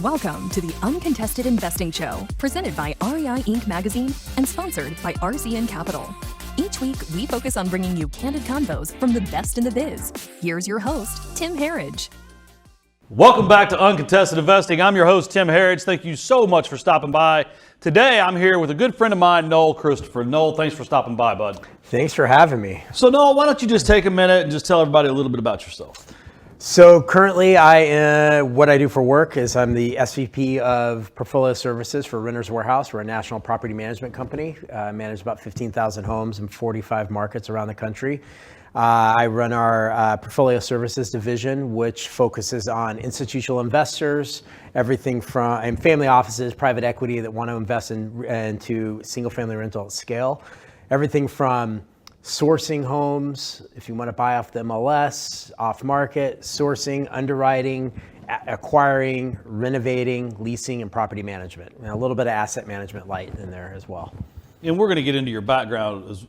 Welcome to the Uncontested Investing Show, presented by REI Inc. magazine and sponsored by RCN Capital. Each week, we focus on bringing you candid convos from the best in the biz. Here's your host, Tim Harridge. Welcome back to Uncontested Investing. I'm your host, Tim Harridge. Thank you so much for stopping by. Today, I'm here with a good friend of mine, Noel Cristopher. Noel, thanks for stopping by, bud. Thanks for having me. So, Noel, why don't you just take a minute and just tell everybody a little bit about yourself? So currently, what I do for work is I'm the SVP of Portfolio Services for Renters Warehouse. We're a national property management company. Manage about 15,000 homes in 45 markets around the country. I run our Portfolio Services division, which focuses on institutional investors, everything from and family offices, private equity that want to invest into single-family rental at scale. Everything from sourcing homes, if you want to buy off the MLS, off market, sourcing, underwriting, acquiring, renovating, leasing, and property management. And a little bit of asset management light in there as well. And we're going to get into your background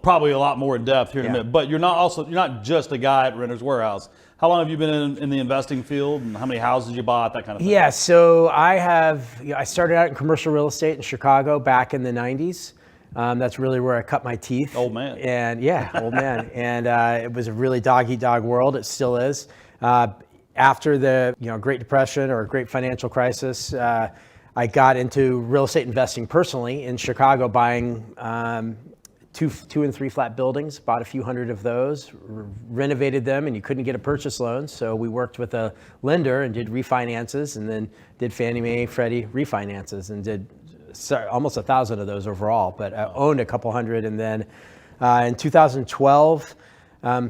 probably a lot more in depth here in a minute. But you're not just a guy at Renters Warehouse. How long have you been in the investing field, and how many houses you bought, that kind of thing? Yeah, so I started out in commercial real estate in Chicago back in the 90s. That's really where I cut my teeth. Old man. And yeah, old man. And it was a really dog-eat-dog world. It still is. After the Great Depression or Great Financial Crisis, I got into real estate investing personally in Chicago, buying two and three flat buildings, bought a few hundred of those, renovated them, and you couldn't get a purchase loan. So we worked with a lender and did refinances, and then did Fannie Mae, Freddie refinances, and did almost 1,000 of those overall, but I owned a couple hundred. And then in 2012,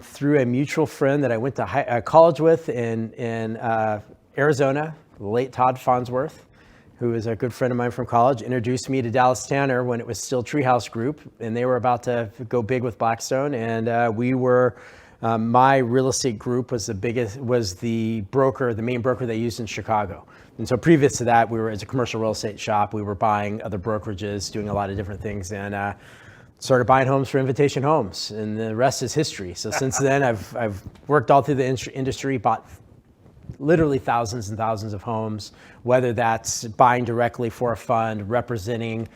through a mutual friend that I went to college with in Arizona, the late Todd Farnsworth, who is a good friend of mine from college, introduced me to Dallas Tanner when it was still Treehouse Group, and they were about to go big with Blackstone. And we were, my real estate group was the main broker they used in Chicago. And so previous to that, we were, as a commercial real estate shop, we were buying other brokerages, doing a lot of different things, and started buying homes for Invitation Homes, and the rest is history. So since then, I've worked all through the industry, bought literally thousands and thousands of homes, whether that's buying directly for a fund, representing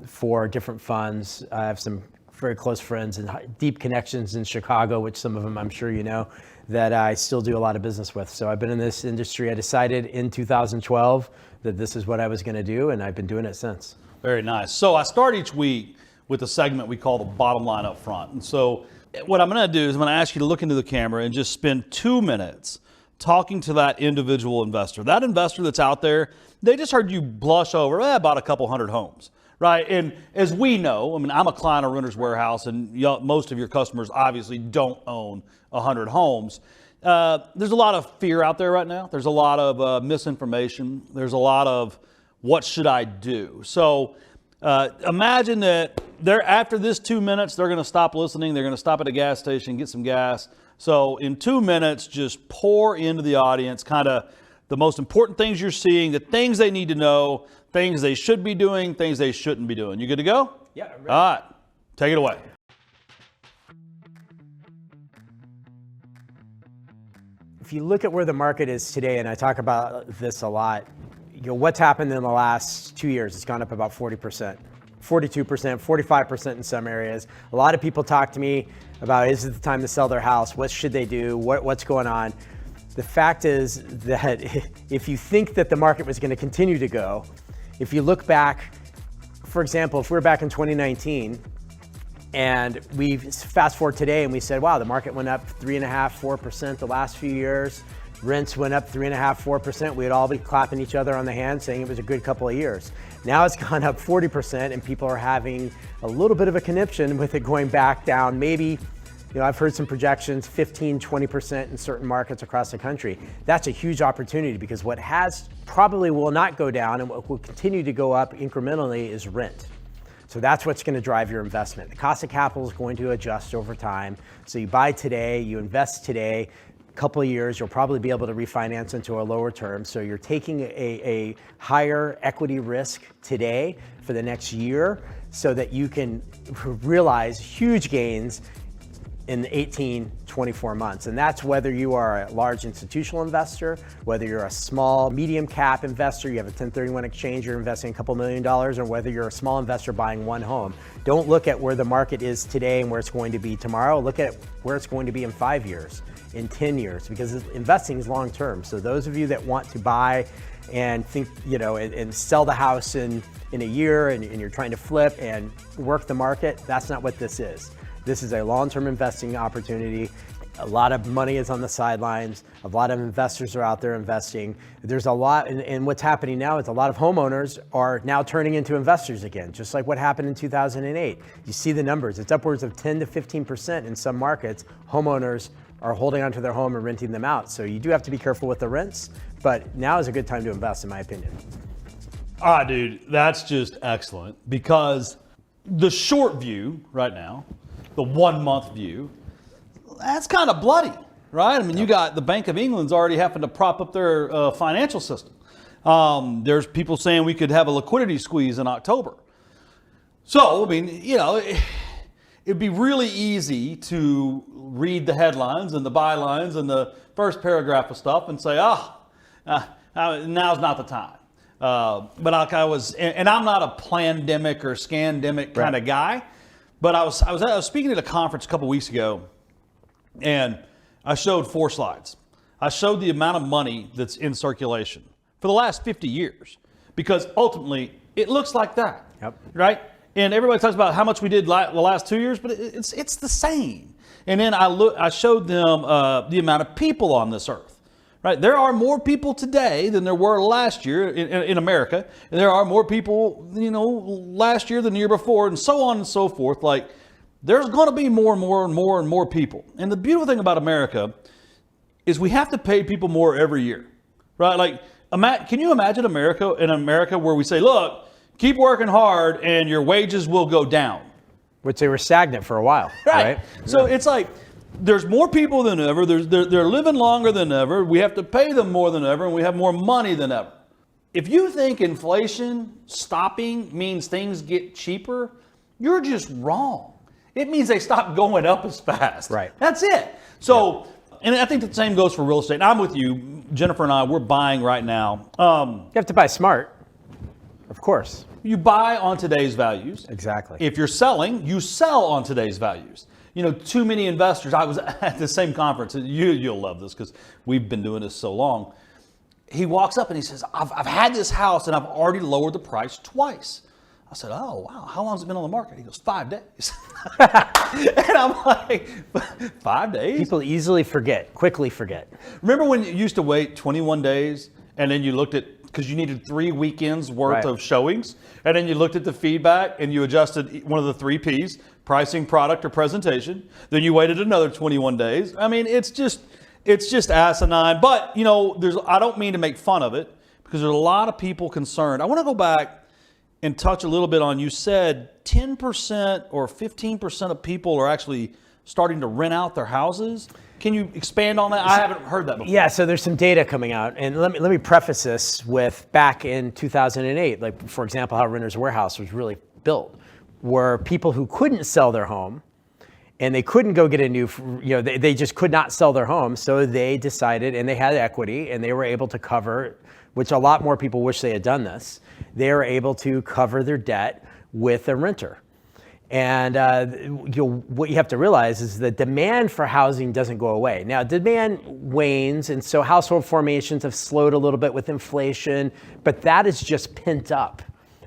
for different funds. I have some very close friends and deep connections in Chicago, which some of them I'm sure you know, that I still do a lot of business with. So I've been in this industry. I decided in 2012 that this is what I was going to do, and I've been doing it since. Very nice. So I start each week with a segment we call the bottom line up front. And so what I'm going to do is I'm going to ask you to look into the camera and just spend 2 minutes talking to that individual investor. That investor that's out there, they just heard you blush over, about a couple hundred homes, right? And as we know, I mean, I'm a client of Renters Warehouse, and most of your customers obviously don't own 100 homes. There's a lot of fear out there right now. There's a lot of misinformation. There's a lot of what should I do? So imagine that after this 2 minutes, they're going to stop listening. They're going to stop at a gas station, get some gas. So in 2 minutes, just pour into the audience kind of the most important things you're seeing, the things they need to know, things they should be doing, things they shouldn't be doing. You good to go? Yeah. I'm ready. All right. Take it away. If you look at where the market is today, and I talk about this a lot, what's happened in the last 2 years? It's gone up about 40%, 42%, 45% in some areas. A lot of people talk to me about, is it the time to sell their house? What should they do? What's going on? The fact is that if you think that the market was going to continue to go, if you look back, for example, if we're back in 2019, and we fast forward today and we said, wow, the market went up 3.5%, 4% the last few years. Rents went up 3.5%, 4%. We'd all be clapping each other on the hand saying it was a good couple of years. Now it's gone up 40%, and people are having a little bit of a conniption with it going back down. Maybe, I've heard some projections, 15, 20% in certain markets across the country. That's a huge opportunity, because what probably will not go down and what will continue to go up incrementally is rent. So that's what's going to drive your investment. The cost of capital is going to adjust over time. So you buy today, you invest today. A couple of years, you'll probably be able to refinance into a lower term. So you're taking a higher equity risk today for the next year so that you can realize huge gains in 18, 24 months. And that's whether you are a large institutional investor, whether you're a small, medium cap investor, you have a 1031 exchange, you're investing a couple $1 million, or whether you're a small investor buying one home. Don't look at where the market is today and where it's going to be tomorrow. Look at where it's going to be in 5 years, in 10 years, because investing is long term. So those of you that want to buy and think, and sell the house in a year and you're trying to flip and work the market, that's not what this is. This is a long-term investing opportunity. A lot of money is on the sidelines. A lot of investors are out there investing. There's a lot, and what's happening now is a lot of homeowners are now turning into investors again, just like what happened in 2008. You see the numbers. It's upwards of 10 to 15% in some markets. Homeowners are holding onto their home and renting them out. So you do have to be careful with the rents, but now is a good time to invest, in my opinion. Ah, dude, that's just excellent, because the short view right now, the 1 month view, that's kind of bloody, right? I mean, you got the Bank of England's already having to prop up their financial system. There's people saying we could have a liquidity squeeze in October. So, I mean, it'd be really easy to read the headlines and the bylines and the first paragraph of stuff and say, now's not the time. But and I'm not a plandemic or scandemic kind of guy. But I was speaking at a conference a couple weeks ago, and I showed 4 slides. I showed the amount of money that's in circulation for the last 50 years, because ultimately it looks like that, right? And everybody talks about how much we did the last 2 years, but it's the same. And then I showed them the amount of people on this earth. Right? There are more people today than there were last year in America. And there are more people, last year than the year before, and so on and so forth. Like, there's going to be more and more and more and more people. And the beautiful thing about America is we have to pay people more every year, right? Like, can you imagine America where we say, look, keep working hard and your wages will go down? Which they were stagnant for a while, right? So it's like, there's more people than ever. They're living longer than ever. We have to pay them more than ever, and we have more money than ever. If you think inflation stopping means things get cheaper, you're just wrong. It means they stop going up as fast. Right. That's it. So, and I think the same goes for real estate. And I'm with you, Jennifer and I. We're buying right now. You have to buy smart, of course. You buy on today's values. Exactly. If you're selling, you sell on today's values. Too many investors. I was at the same conference. You'll love this because we've been doing this so long. He walks up and he says, I've had this house and I've already lowered the price twice. I said, oh, wow. How long has it been on the market? He goes, 5 days. And I'm like, 5 days? People quickly forget. Remember when you used to wait 21 days and then you looked at, because you needed 3 weekends worth of showings, and then you looked at the feedback and you adjusted one of the 3 Ps, pricing, product, or presentation. Then you waited another 21 days. I mean, it's just asinine. But, I don't mean to make fun of it, because there's a lot of people concerned. I want to go back and touch a little bit on, you said 10% or 15% of people are actually starting to rent out their houses. Can you expand on that? I haven't heard that before. Yeah, so there's some data coming out, and let me preface this with back in 2008, like, for example, how Renters Warehouse was really built, were people who couldn't sell their home, and they couldn't go get a new, they just could not sell their home, so they decided, and they had equity, and they were able to cover, which a lot more people wish they had done this, they were able to cover their debt with a renter. And what you have to realize is the demand for housing doesn't go away. Now, demand wanes, and so household formations have slowed a little bit with inflation, but that is just pent up.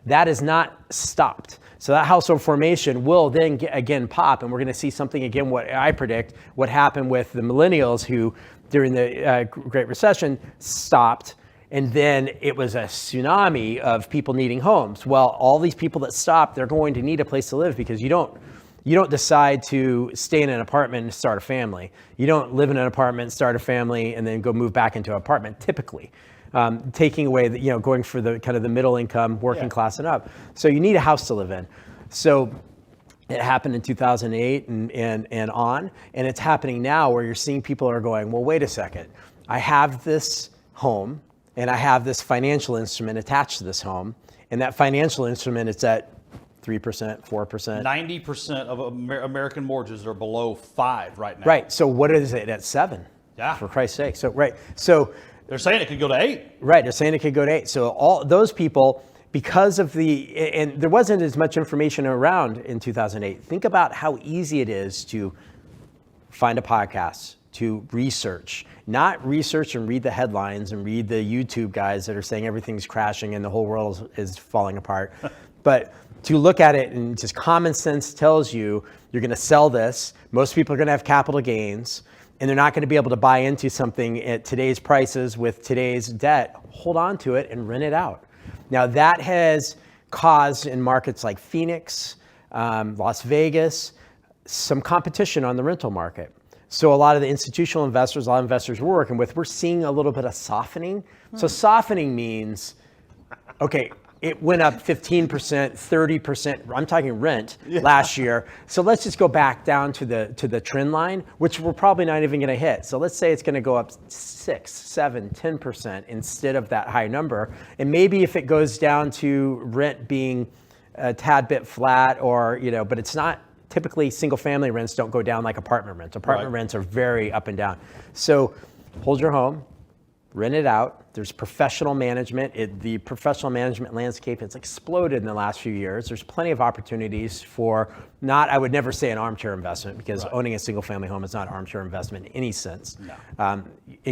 That is not stopped. So that household formation will then again pop, and we're going to see something again, what I predict, what happened with the millennials who, during the Great Recession, stopped. And then it was a tsunami of people needing homes. Well, all these people that stopped, they're going to need a place to live, because you don't decide to stay in an apartment and start a family. You don't live in an apartment, start a family, and then go move back into an apartment, typically. Taking away, going for the kind of the middle income, working class and up. So you need a house to live in. So it happened in 2008 and on, and it's happening now where you're seeing people are going, well, wait a second. I have this home, and I have this financial instrument attached to this home, and that financial instrument is at 3%, 4%. 90% of American mortgages are below 5 right now. Right. So what is it at 7? Yeah. For Christ's sake. So, right. So they're saying it could go to 8. Right. They're saying it could go to 8. So all those people, because of and there wasn't as much information around in 2008. Think about how easy it is to find a podcast, to research, not research and read the headlines and read the YouTube guys that are saying everything's crashing and the whole world is falling apart, but to look at it, and just common sense tells you you're going to sell this. Most people are going to have capital gains, and they're not going to be able to buy into something at today's prices with today's debt. Hold on to it and rent it out. Now that has caused in markets like Phoenix, Las Vegas, some competition on the rental market. So a lot of the institutional investors, a lot of investors we're working with, we're seeing a little bit of softening. So softening means, okay, it went up 15%, 30%. I'm talking rent last year. So let's just go back down to the trend line, which we're probably not even going to hit. So let's say it's going to go up 6, 7, 10% instead of that high number. And maybe if it goes down to rent being a tad bit flat, or but it's not. Typically, single-family rents don't go down like apartment rents. Apartment rents are very up and down. So hold your home, rent it out. There's professional management. The professional management landscape has exploded in the last few years. There's plenty of opportunities for I would never say an armchair investment, because owning a single-family home is not an armchair investment in any sense. No.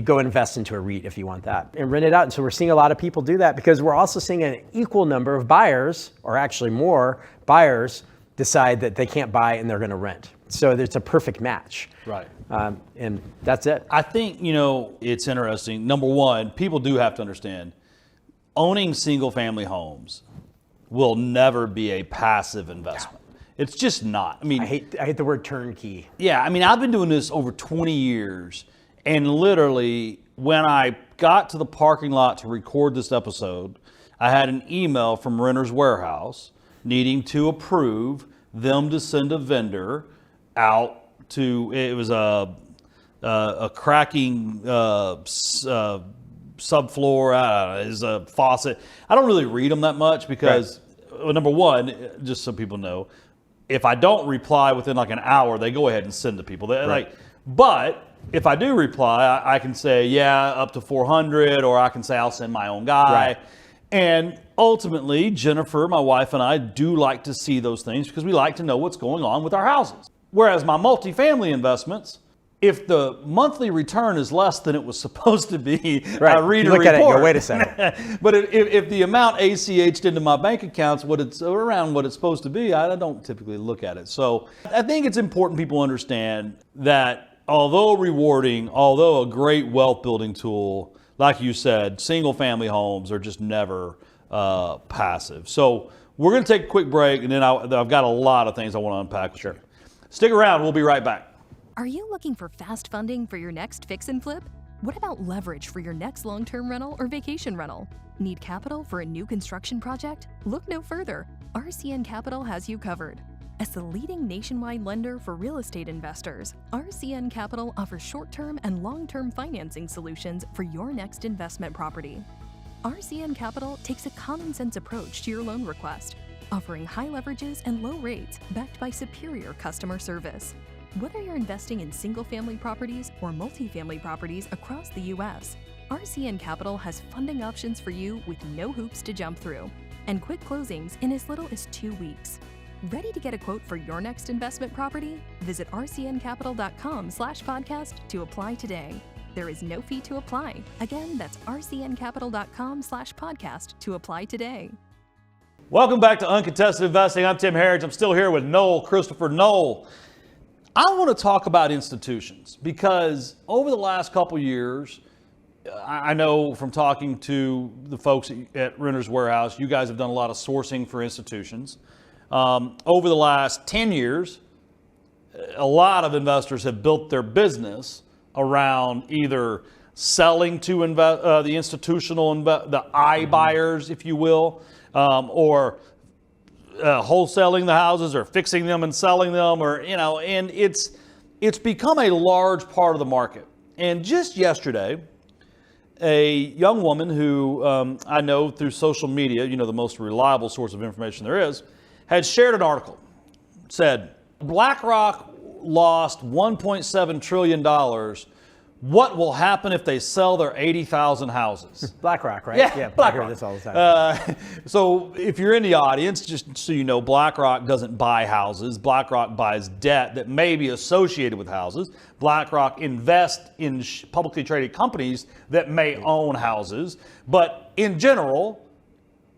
Go invest into a REIT if you want that, and rent it out. And so we're seeing a lot of people do that, because we're also seeing an equal number of buyers, or actually more buyers, decide that they can't buy and they're going to rent. So it's a perfect match. Right. And that's it. I think, it's interesting. Number one, people do have to understand, owning single family homes will never be a passive investment. It's just not. I mean, I hate the word turnkey. Yeah. I mean, I've been doing this over 20 years, and literally when I got to the parking lot to record this episode, I had an email from Renters Warehouse needing to approve them to send a vendor out to, it was a cracking subfloor, is a faucet. I don't really read them that much because, well, number one, just so people know, if I don't reply within like an hour, they go ahead and send to people. But if I do reply, I can say, yeah, up to 400, or I can say I'll send my own guy. Right. And ultimately, Jennifer, my wife, and I do like to see those things because we like to know what's going on with our houses. Whereas my multifamily investments, if the monthly return is less than it was supposed to be, I read a report. At it and go, wait a second. But if the amount ACH'd into my bank accounts, it's around what it's supposed to be, I don't typically look at it. So I think it's important people understand that although rewarding, although a great wealth building tool, like you said, single family homes are just never passive. So we're going to take a quick break, and then I've got a lot of things I want to unpack. Sure. Stick around. We'll be right back. Are you looking for fast funding for your next fix and flip? What about leverage for your next long-term rental or vacation rental? Need capital for a new construction project? Look no further. RCN Capital has you covered. As the leading nationwide lender for real estate investors, RCN Capital offers short-term and long-term financing solutions for your next investment property. RCN Capital takes a common-sense approach to your loan request, offering high leverages and low rates backed by superior customer service. Whether you're investing in single-family properties or multifamily properties across the U.S., RCN Capital has funding options for you with no hoops to jump through, and quick closings in as little as 2 weeks. Ready to get a quote for your next investment property? Visit rcncapital.com/podcast to apply today. There is no fee to apply. Again, that's rcncapital.com/podcast to apply today. Welcome back to Uncontested Investing. I'm Tim Harridge. I'm still here with Noel Cristopher. Noel, I want to talk about institutions because over the last couple years, I know from talking to the folks at Renters Warehouse, you guys have done a lot of sourcing for institutions. Over the last 10 years, a lot of investors have built their business around either selling to the institutional, the iBuyers, if you will, or wholesaling the houses or fixing them and selling them, or, and it's become a large part of the market. And just yesterday, a young woman who I know through social media, the most reliable source of information there is, had shared an article, said BlackRock lost $1.7 trillion. What will happen if they sell their 80,000 houses? BlackRock, right? Yeah, BlackRock. I hear this all the time. So if you're in the audience, just so you know, BlackRock doesn't buy houses. BlackRock buys debt that may be associated with houses. BlackRock invests in publicly traded companies that may own houses. But in general,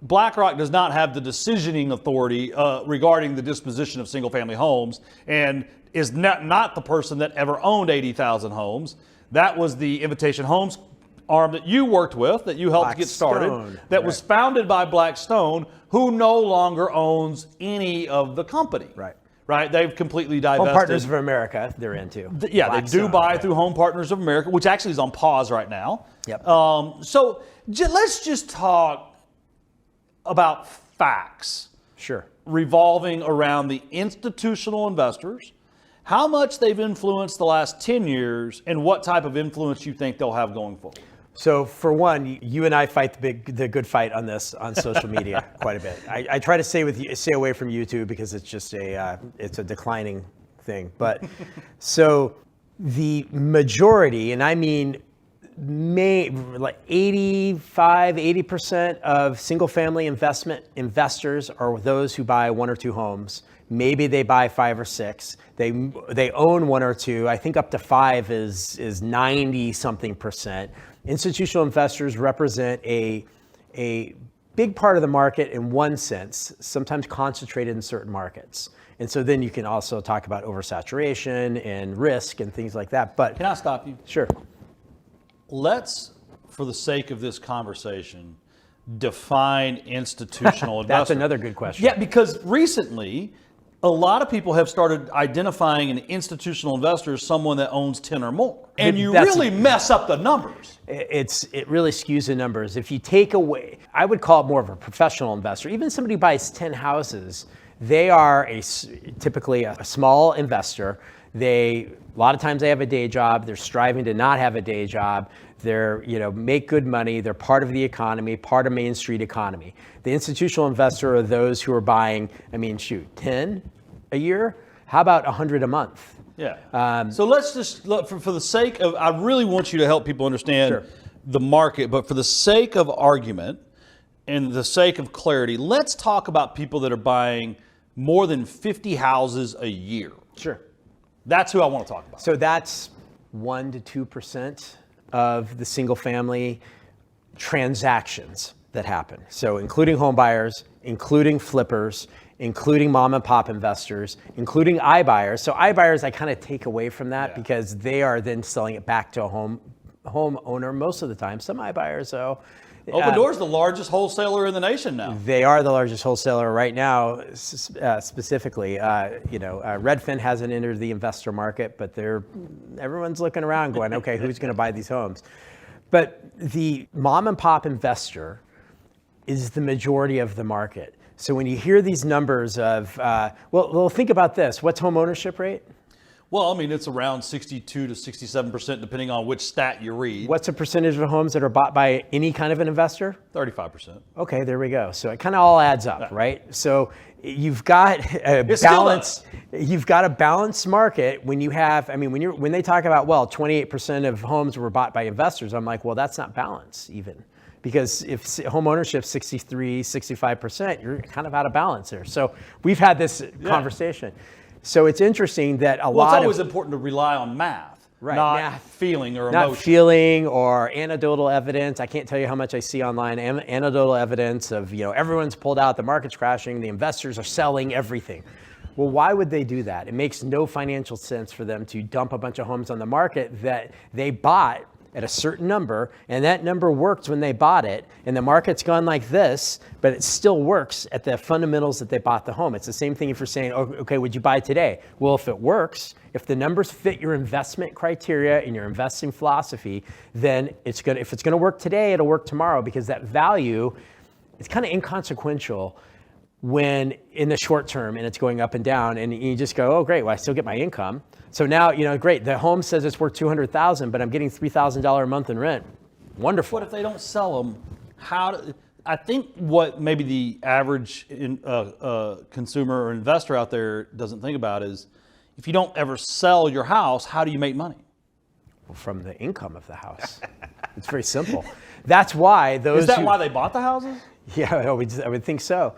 BlackRock does not have the decisioning authority regarding the disposition of single-family homes, and is not the person that ever owned 80,000 homes. That was the Invitation Homes arm that you worked with, that you helped get started, that was founded by Blackstone, who no longer owns any of the company. Right? They've completely divested. Home Partners of America, they're into. Yeah, Blackstone, they do buy through Home Partners of America, which actually is on pause right now. Yep. So let's just talk about facts. Sure. Revolving around the institutional investors, how much they've influenced the last 10 years, and what type of influence you think they'll have going forward. So for one, you and I fight the good fight on this on social media quite a bit. I try to stay away from YouTube because it's just it's a declining thing. But so the majority, and I mean like 80% of single family investors are those who buy 1 or 2 homes. Maybe they buy 5 or 6. They own 1 or 2. I think up to 5 is 90 something percent. Institutional investors represent a big part of the market in one sense, sometimes concentrated in certain markets. And so then you can also talk about oversaturation and risk and things like that. But can I stop you? Sure. Let's, for the sake of this conversation, define institutional investors. That's another good question. Yeah, because recently, a lot of people have started identifying an institutional investor as someone that owns 10 or more. And you really mess up the numbers. It really skews the numbers. If you take away, I would call it more of a professional investor. Even somebody who buys 10 houses, they are typically a small investor. A lot of times they have a day job. They're striving to not have a day job. They're, make good money. They're part of the economy, part of Main Street economy. The institutional investor are those who are buying, 10 a year? How about 100 a month? Yeah. So let's just, for the sake of, I really want you to help people understand the market, but for the sake of argument and the sake of clarity, let's talk about people that are buying more than 50 houses a year. Sure. That's who I want to talk about. So that's 1% to 2% of the single family transactions that happen. So including home buyers, including flippers, including mom and pop investors, including iBuyers. So iBuyers I kind of take away from that because they are then selling it back to a homeowner most of the time. Some iBuyers though. Opendoor's the largest wholesaler in the nation now. They are the largest wholesaler right now, specifically. Redfin hasn't entered the investor market, but everyone's looking around going, okay, who's going to buy these homes? But the mom and pop investor is the majority of the market. So when you hear these numbers of, well, think about this. What's home ownership rate? Well, it's around 62 to 67%, depending on which stat you read. What's the percentage of homes that are bought by any kind of an investor? 35%. Okay, there we go. So it kind of all adds up, right? So you've got a balance. You've got a balanced market when you have. When they talk about 28% of homes were bought by investors, I'm like, well, that's not balance even. Because if home ownership 63, 65%, you're kind of out of balance there. So we've had this conversation. So it's interesting that a lot of... It's always important to rely on math, not feeling or emotion. Not feeling or anecdotal evidence. I can't tell you how much I see online, anecdotal evidence of, everyone's pulled out, the market's crashing, the investors are selling everything. Well, why would they do that? It makes no financial sense for them to dump a bunch of homes on the market that they bought at a certain number, and that number worked when they bought it, and the market's gone like this, but it still works at the fundamentals that they bought the home. It's the same thing if you're saying, okay, would you buy today? Well, if it works, if the numbers fit your investment criteria and your investing philosophy, then if it's gonna work today, it'll work tomorrow, because that value is kind of inconsequential when in the short term and it's going up and down, and you just go, oh great, well I still get my income. So now, great, the home says it's worth $200,000, but I'm getting $3,000 a month in rent. Wonderful. What if they don't sell them? I think what maybe the average consumer or investor out there doesn't think about is, if you don't ever sell your house, how do you make money? Well, from the income of the house. It's very simple. That's why those. Is that why they bought the houses? Yeah, I would think so.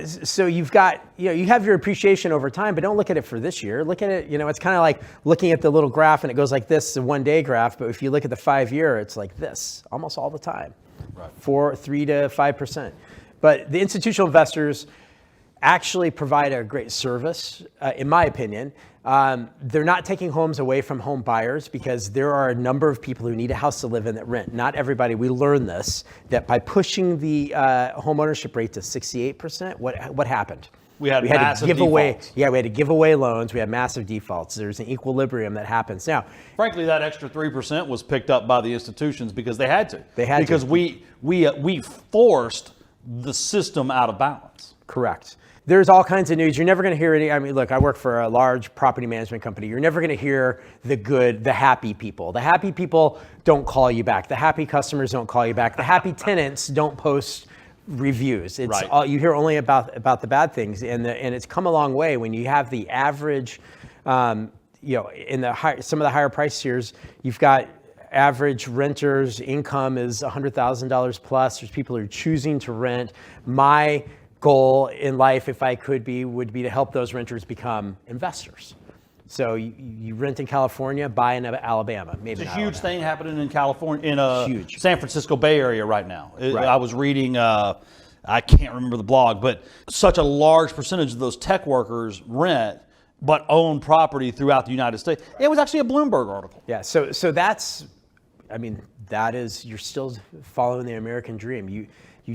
So you've got, you have your appreciation over time, but don't look at it for this year. Look at it, it's kind of like looking at the little graph and it goes like this, the 1 day graph. But if you look at the 5 year, it's like this almost all the time, right. 3 to 5%. But the institutional investors actually provide a great service, in my opinion. They're not taking homes away from home buyers because there are a number of people who need a house to live in that rent. Not everybody. We learned this, that by pushing the home ownership rate to 68%, what happened? We had massive defaults. We had to give away loans. We had massive defaults. There's an equilibrium that happens. Now, frankly, that extra 3% was picked up by the institutions because they had to. Because we forced the system out of balance. Correct. There's all kinds of news. You're never going to hear any. I mean, look, I work for a large property management company. You're never going to hear the happy people. The happy people don't call you back. The happy customers don't call you back. The happy tenants don't post reviews. It's right. all, you hear only about the bad things, and it's come a long way when you have the average, in some of the higher price tiers, you've got average renters' income is $100,000 plus. There's people who are choosing to rent. My goal in life, if I could be, would be to help those renters become investors. So you rent in California, buy in Alabama. Maybe it's a huge thing happening in California, in San Francisco Bay Area right now. Right. I was reading, I can't remember the blog, but such a large percentage of those tech workers rent but own property throughout the United States. Right. It was actually a Bloomberg article. Yeah, so that's, that is, you're still following the American dream. You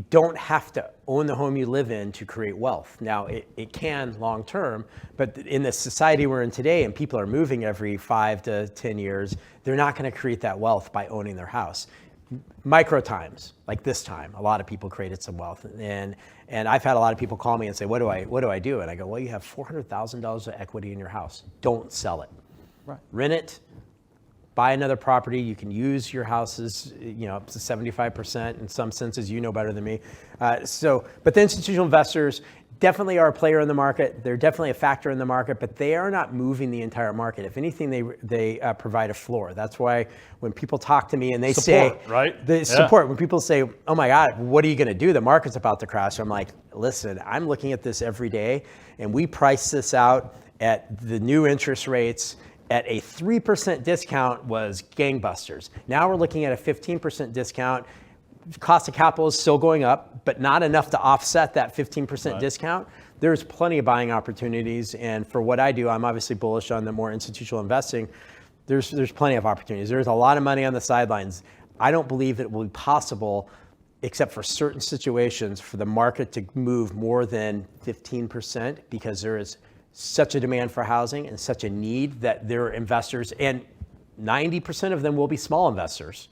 don't have to own the home you live in to create wealth. Now, it can long term, but in the society we're in today, and people are moving every 5 to 10 years, they're not going to create that wealth by owning their house. Micro times, like this time, a lot of people created some wealth. And I've had a lot of people call me and say, what do I do? And I go, well, you have $400,000 of equity in your house. Don't sell it. Right. Rent it. Buy another property. You can use your houses, up to 75% in some senses. You know better than me. But the institutional investors definitely are a player in the market. They're definitely a factor in the market, but they are not moving the entire market. If anything, they provide a floor. That's why when people talk to me and they support, say, right? The support, when people say, oh my God, what are you going to do? The market's about to crash. I'm like, listen, I'm looking at this every day, and we price this out at the new interest rates. At a 3% discount was gangbusters. Now we're looking at a 15% discount. Cost of capital is still going up, but not enough to offset that 15% discount. There's plenty of buying opportunities, and for what I do, I'm obviously bullish on the more institutional investing. There's plenty of opportunities. There's a lot of money on the sidelines. I don't believe it will be possible, except for certain situations, for the market to move more than 15% because there is such a demand for housing and such a need that there are investors, and 90% of them will be small investors,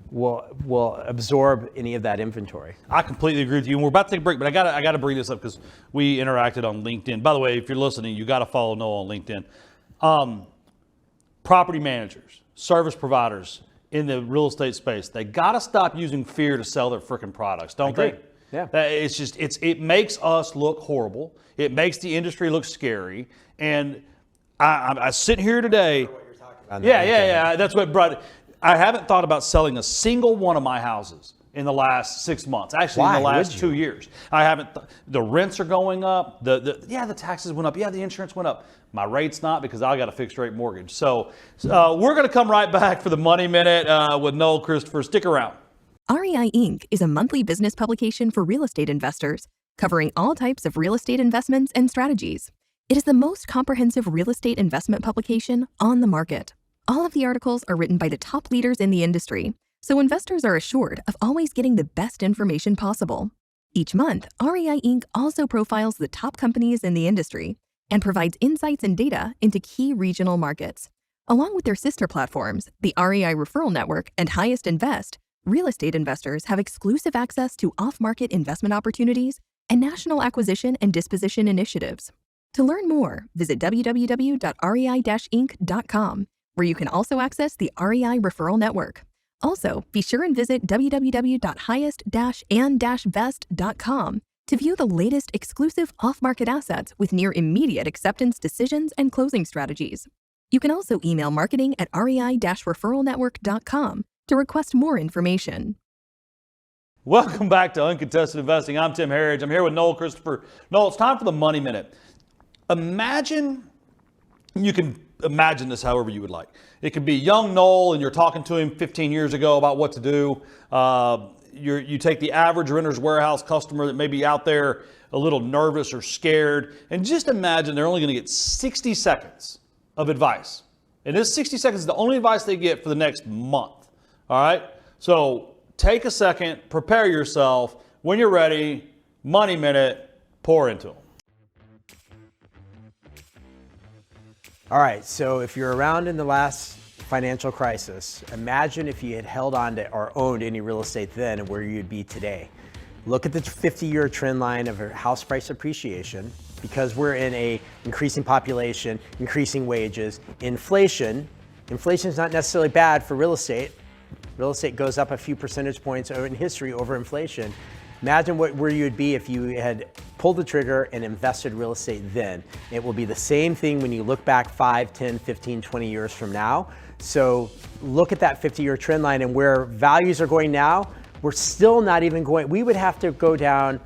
will absorb any of that inventory. I completely agree with you. And we're about to take a break, but I gotta bring this up because we interacted on LinkedIn. By the way, if you're listening, you got to follow Noel on LinkedIn. Property managers, service providers in the real estate space, they got to stop using fear to sell their freaking products, don't they? Yeah. It makes us look horrible. It makes the industry look scary. And I sit here today. What you're talking about. Yeah. That's what brought it. I haven't thought about selling a single one of my houses in the last 6 months. Actually, in the last 2 years. I haven't. The rents are going up. The taxes went up. Yeah, the insurance went up. My rate's not because I got a fixed rate mortgage. So we're going to come right back for the Money Minute with Noel Cristopher. Stick around. REI Inc. is a monthly business publication for real estate investors, covering all types of real estate investments and strategies. It is the most comprehensive real estate investment publication on the market. All of the articles are written by the top leaders in the industry, so investors are assured of always getting the best information possible. Each month, REI Inc. also profiles the top companies in the industry and provides insights and data into key regional markets. Along with their sister platforms, the REI Referral Network and Highest Invest, real estate investors have exclusive access to off-market investment opportunities and national acquisition and disposition initiatives. To learn more, visit www.rei-inc.com, where you can also access the REI Referral Network. Also, be sure and visit www.highest-and-best.com to view the latest exclusive off-market assets with near immediate acceptance decisions and closing strategies. You can also email marketing@rei-referralnetwork.com to request more information. Welcome back to Uncontested Investing. I'm Tim Harridge. I'm here with Noel Cristopher. Noel, it's time for the Money Minute. You can imagine this however you would like. It could be young Noel and you're talking to him 15 years ago about what to do. You take the average Renter's Warehouse customer that may be out there a little nervous or scared, and just imagine they're only going to get 60 seconds of advice. And this 60 seconds is the only advice they get for the next month. All right? So take a second, prepare yourself. When you're ready, Money Minute, pour into them. All right, so if you're around in the last financial crisis, imagine if you had held on to or owned any real estate then and where you'd be today. Look at the 50-year trend line of house price appreciation. Because we're in a increasing population, increasing wages, inflation is not necessarily bad for real estate. Real estate goes up a few percentage points in history over inflation. Imagine where you'd be if you had pulled the trigger and invested real estate then. It will be the same thing when you look back 5, 10, 15, 20 years from now. So look at that 50-year trend line and where values are going now. We're still not even going, we would have to go down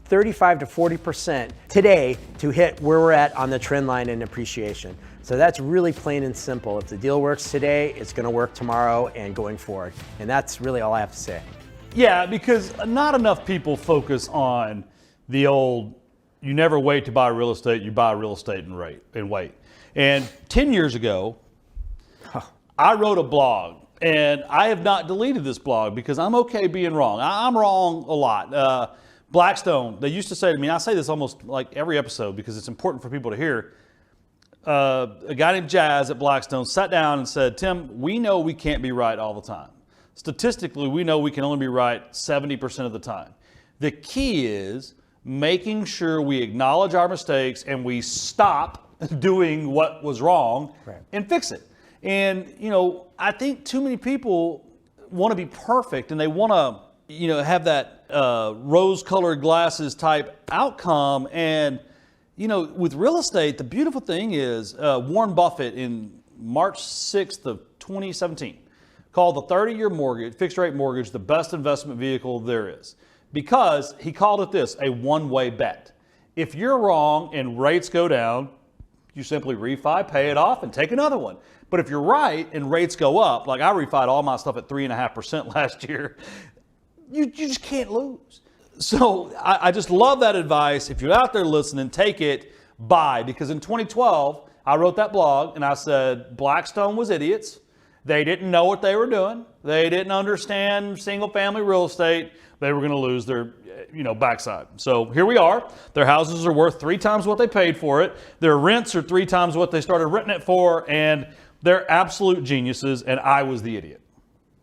35 to 40% today to hit where we're at on the trend line in appreciation. So that's really plain and simple. If the deal works today, it's going to work tomorrow and going forward. And that's really all I have to say. Yeah, because not enough people focus on the old, you never wait to buy real estate, you buy real estate and wait. And 10 years ago, I wrote a blog, and I have not deleted this blog because I'm okay being wrong. I'm wrong a lot. Blackstone, they used to say to me, and I say this almost like every episode because it's important for people to hear, a guy named Jazz at Blackstone sat down and said, Tim, we know we can't be right all the time. Statistically, we know we can only be right 70% of the time. The key is making sure we acknowledge our mistakes and we stop doing what was wrong and fix it. And, I think too many people want to be perfect and they want to, have that rose-colored glasses type outcome. And, with real estate, the beautiful thing is Warren Buffett in March 6th of 2017 called the 30-year mortgage, fixed rate mortgage, the best investment vehicle there is. Because he called it this, a one-way bet. If you're wrong and rates go down, you simply refi, pay it off, and take another one. But if you're right and rates go up, like I refied all my stuff at 3.5% last year, you just can't lose. So I just love that advice. If you're out there listening, take it, buy. Because in 2012, I wrote that blog and I said Blackstone was idiots. They didn't know what they were doing. They didn't understand single family real estate. They were going to lose their backside. So here we are. Their houses are worth 3 times what they paid for it. Their rents are 3 times what they started renting it for. And they're absolute geniuses. And I was the idiot.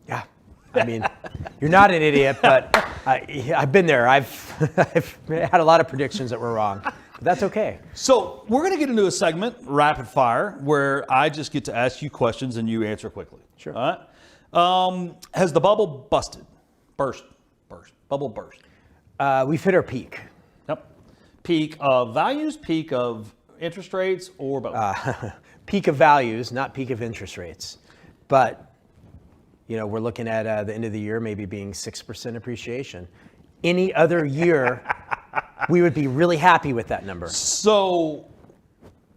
Yeah. I mean, you're not an idiot, but I've been there. I've had a lot of predictions that were wrong. But that's okay. So we're going to get into a segment, Rapid Fire, where I just get to ask you questions and you answer quickly. Sure. All right. Has the bubble busted? Burst. Bubble burst. We've hit our peak. Yep. Peak of values, peak of interest rates, or both? Peak of values, not peak of interest rates. But we're looking at the end of the year maybe being 6% appreciation. Any other year, we would be really happy with that number. So,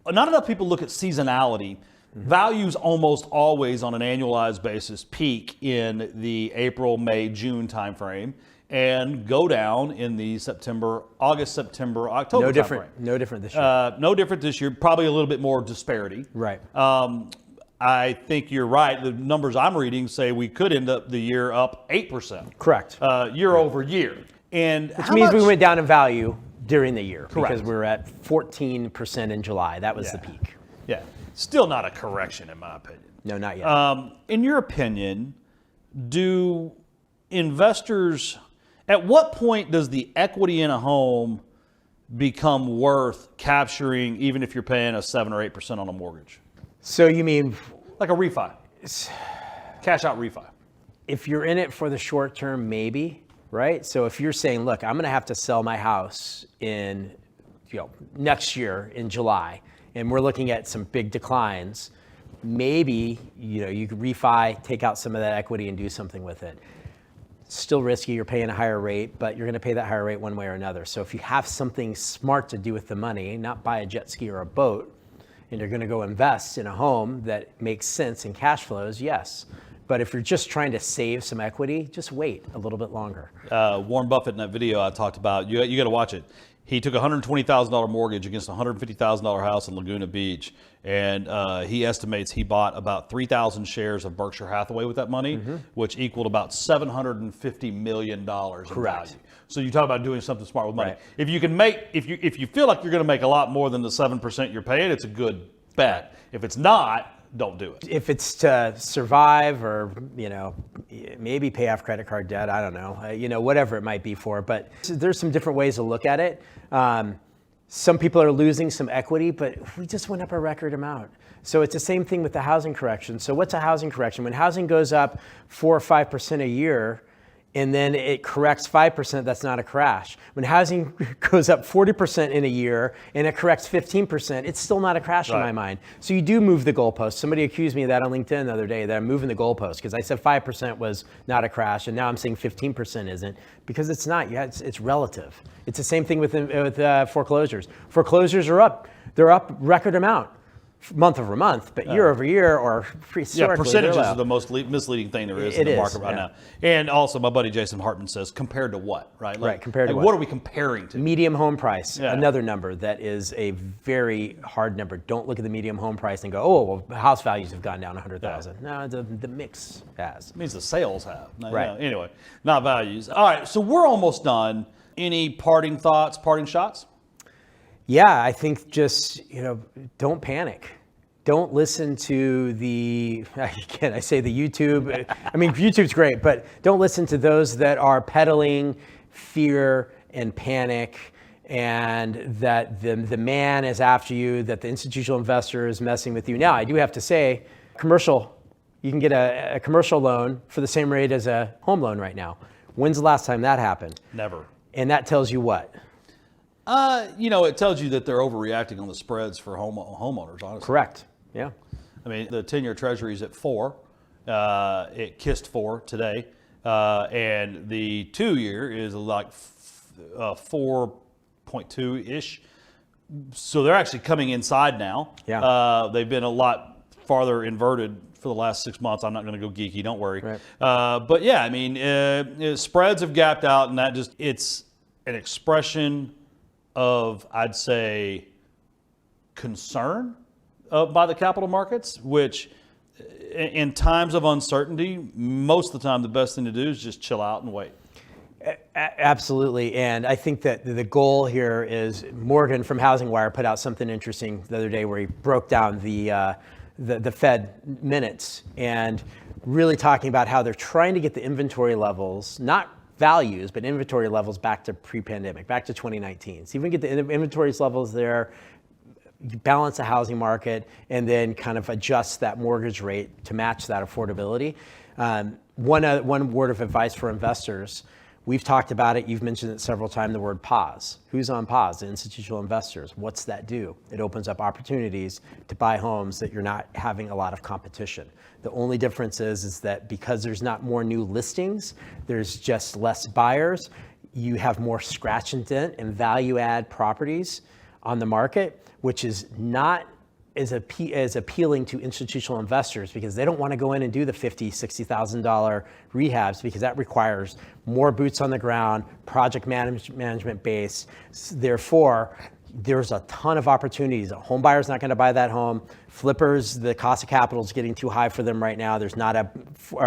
not enough people look at seasonality. Mm-hmm. Values almost always on an annualized basis peak in the April, May, June timeframe and go down in the August, September, October timeframe. No different this year. No different this year. Probably a little bit more disparity. Right. I think you're right. The numbers I'm reading say we could end up the year up 8%. Correct. Year over year. Which means we went down in value during the year. Correct. Because we were at 14% in July. That was the peak. Yeah. Still not a correction in my opinion. No, not yet. In your opinion, do investors, at what point does the equity in a home become worth capturing even if you're paying a 7 or 8% on a mortgage? So you mean like a refi, cash out refi? If you're in it for the short term, maybe, right? So if you're saying, look, I'm going to have to sell my house in, next year in July, and we're looking at some big declines, maybe, you could refi, take out some of that equity and do something with it. Still risky, you're paying a higher rate, but you're going to pay that higher rate one way or another. So if you have something smart to do with the money, not buy a jet ski or a boat, and you're going to go invest in a home that makes sense in cash flows, yes. But if you're just trying to save some equity, just wait a little bit longer. Warren Buffett in that video I talked about, you got to watch it. He took a $120,000 mortgage against a $150,000 house in Laguna Beach, and he estimates he bought about 3,000 shares of Berkshire Hathaway with that money, which equaled about $750 million in value. So you talk about doing something smart with money. Right. If you can make, if you feel like you're going to make a lot more than the 7% you're paying, it's a good bet. If it's not, don't do it. If it's to survive or, maybe pay off credit card debt, I don't know, whatever it might be for. But there's some different ways to look at it. Some people are losing some equity, but we just went up a record amount. So it's the same thing with the housing correction. So what's a housing correction? When housing goes up 4 or 5% a year, and then it corrects 5%, that's not a crash. When housing goes up 40% in a year and it corrects 15%, it's still not a crash in my mind. So you do move the goalpost. Somebody accused me of that on LinkedIn the other day, that I'm moving the goalpost, because I said 5% was not a crash, and now I'm saying 15% isn't, because it's not. It's relative. It's the same thing with foreclosures. Foreclosures are up. They're up record amount. Month over month, but year over year or historically. Percentages are the most misleading thing there is in the market right now. And also, my buddy Jason Hartman says, compared to what, right? Right, compared to what are we comparing to? Medium home price, another number that is a very hard number. Don't look at the medium home price and go, oh, well, house values have gone down 100,000. No, the mix has. It means the sales have. Right. Anyway, not values. All right, so we're almost done. Any parting thoughts, parting shots? Yeah, I think just, don't panic. Don't listen to again, I say the YouTube. I mean, YouTube's great, but don't listen to those that are peddling fear and panic, and that the man is after you, that the institutional investor is messing with you. Now, I do have to say, you can get a commercial loan for the same rate as a home loan right now. When's the last time that happened? Never. And that tells you what? It tells you that they're overreacting on the spreads for homeowners, honestly. Correct. Yeah. I mean, the 10-year Treasury is at 4. It kissed 4 today. And the 2-year is like 4.2-ish. So they're actually coming inside now. Yeah. They've been a lot farther inverted for the last 6 months. I'm not going to go geeky, don't worry. Right. But yeah, I mean, spreads have gapped out, and it's an expression of, I'd say, concern by the capital markets, which in times of uncertainty, most of the time, the best thing to do is just chill out and wait. Absolutely. And I think that the goal here is, Morgan from Housing Wire put out something interesting the other day where he broke down the Fed minutes and really talking about how they're trying to get the inventory levels, not values, but inventory levels back to pre-pandemic, back to 2019. So even get the inventory levels there, you balance the housing market, and then kind of adjust that mortgage rate to match that affordability. One word of advice for investors, we've talked about it, you've mentioned it several times, the word pause. Who's on pause? The institutional investors. What's that do? It opens up opportunities to buy homes that you're not having a lot of competition. The only difference is that because there's not more new listings, there's just less buyers, you have more scratch and dent and value add properties on the market, which is not as appealing to institutional investors, because they don't want to go in and do the $50,000, $60,000 rehabs, because that requires more boots on the ground, project management base. Therefore, there's a ton of opportunities. A home buyer's not going to buy that home. Flippers, the cost of capital is getting too high for them right now. There's not a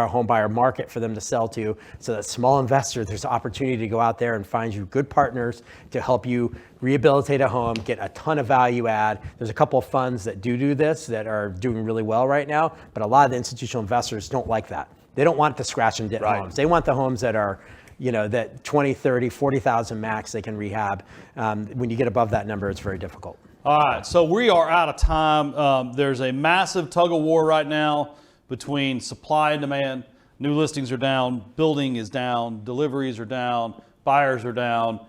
home buyer market for them to sell to. So that small investor, there's opportunity to go out there and find you good partners to help you rehabilitate a home, get a ton of value add. There's a couple of funds that do this that are doing really well right now, but a lot of the institutional investors don't like that. They don't want the scratch and dent homes. They want the homes that are, that 20, 30, 40,000 max they can rehab. When you get above that number, it's very difficult. All right, so we are out of time. There's a massive tug of war right now between supply and demand. New listings are down, building is down, deliveries are down, buyers are down.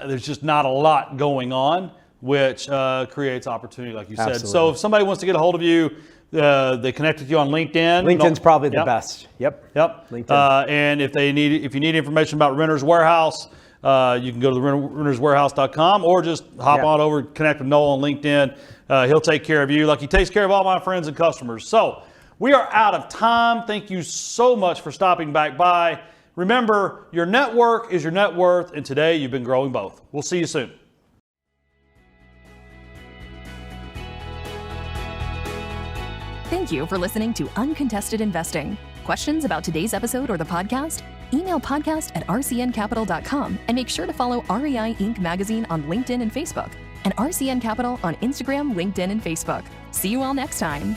There's just not a lot going on, which creates opportunity, like you said. Absolutely. So if somebody wants to get a hold of you, they connect with you on LinkedIn. LinkedIn's probably the best. Yep. LinkedIn. And if you need information about Renter's Warehouse, you can go to the renterswarehouse.com or just hop on over, connect with Noel on LinkedIn. He'll take care of you like he takes care of all my friends and customers. So we are out of time. Thank you so much for stopping back by. Remember, your network is your net worth, and today you've been growing both. We'll see you soon. Thank you for listening to Uncontested Investing. Questions about today's episode or the podcast? Email podcast@rcncapital.com and make sure to follow REI Inc. magazine on LinkedIn and Facebook, and RCN Capital on Instagram, LinkedIn, and Facebook. See you all next time.